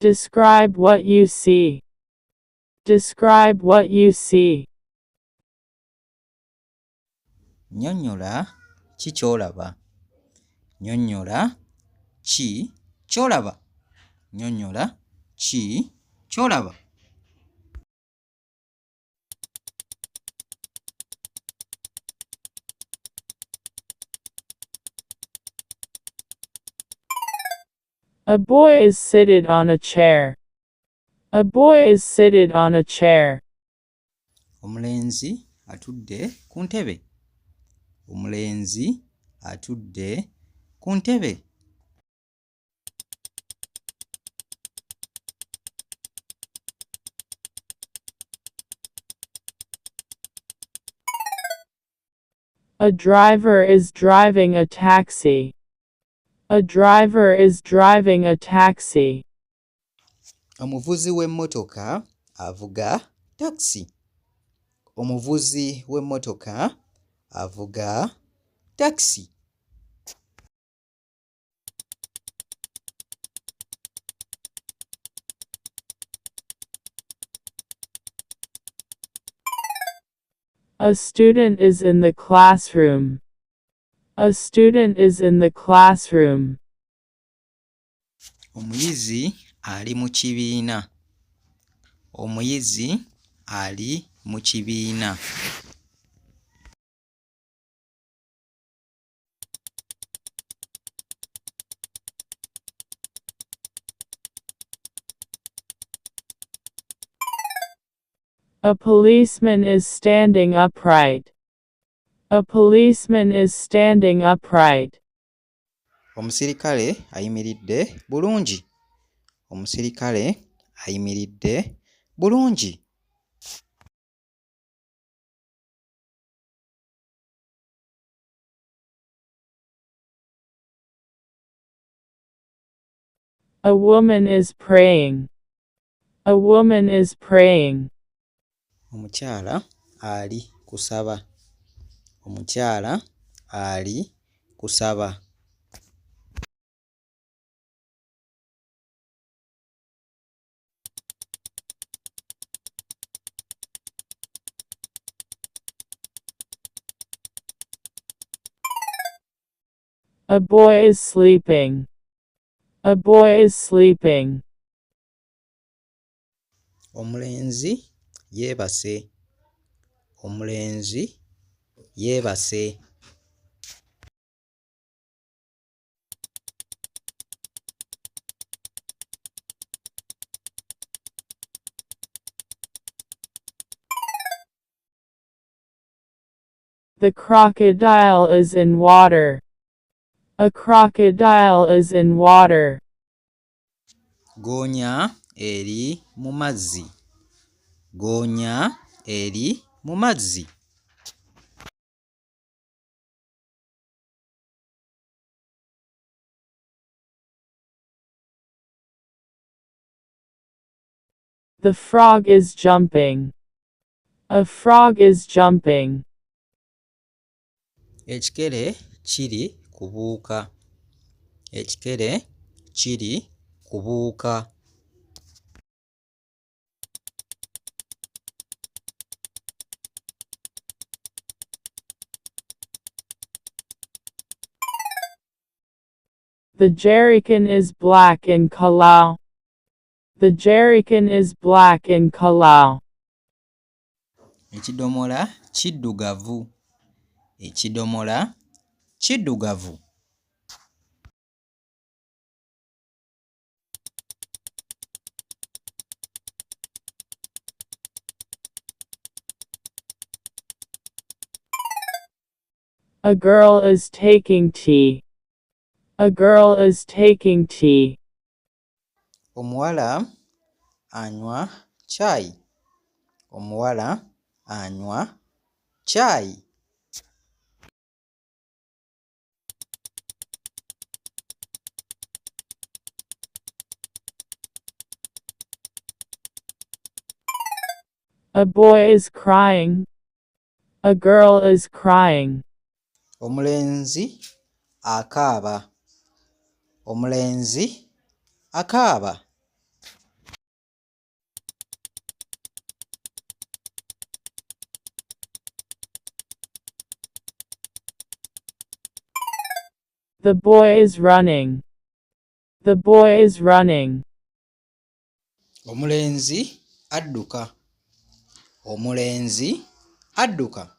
Describe what you see. Describe what you see. Nnyonnyola ki ky'olaba. Nnyonnyola ki ky'olaba. Nnyonnyola ki ky'olaba. A boy is seated on a chair. A boy is seated on a chair. Omulenzi atudde ku ntebe. Omulenzi atudde ku ntebe. A driver is driving a taxi. A driver is driving a taxi. Omuvuzi w'emmotoka avuga takisi. Omuvuzi w'emmotoka avuga takisi. A student is in the classroom. A student is in the classroom. Omuyizi ali mu kibiina. Omuyizi ali mu kibiina. A policeman is standing upright. A policeman is standing upright. Omusirikale ayimiridde bulungi. Omusirikale ayimiridde bulungi. A woman is praying. A woman is praying. Omukyala ali kusaba. Omukyala ali kusaba. A boy is sleeping. A boy is sleeping. Omulenzi yeebase. Omulenzi yeebase. The crocodile is in water. A crocodile is in water. Ggoonya eri mu mazzi. Ggoonya eri mu mazzi. The frog is jumping. A frog is jumping. Ekikere kiri kubuuka. Ekikere kiri kubuuka. The jerrycan is black in color. The jerrycan is black in color. Ekidomola kiddugavu. Ekidomola kiddugavu. A girl is taking tea. A girl is taking tea. Omuwala anywa chai. Omuwala anywa chai. A boy is crying. A girl is crying. Omulenzi akaaba. Omulenzi akaaba. The boy is running. The boy is running. Omulenzi adduka. Omulenzi adduka.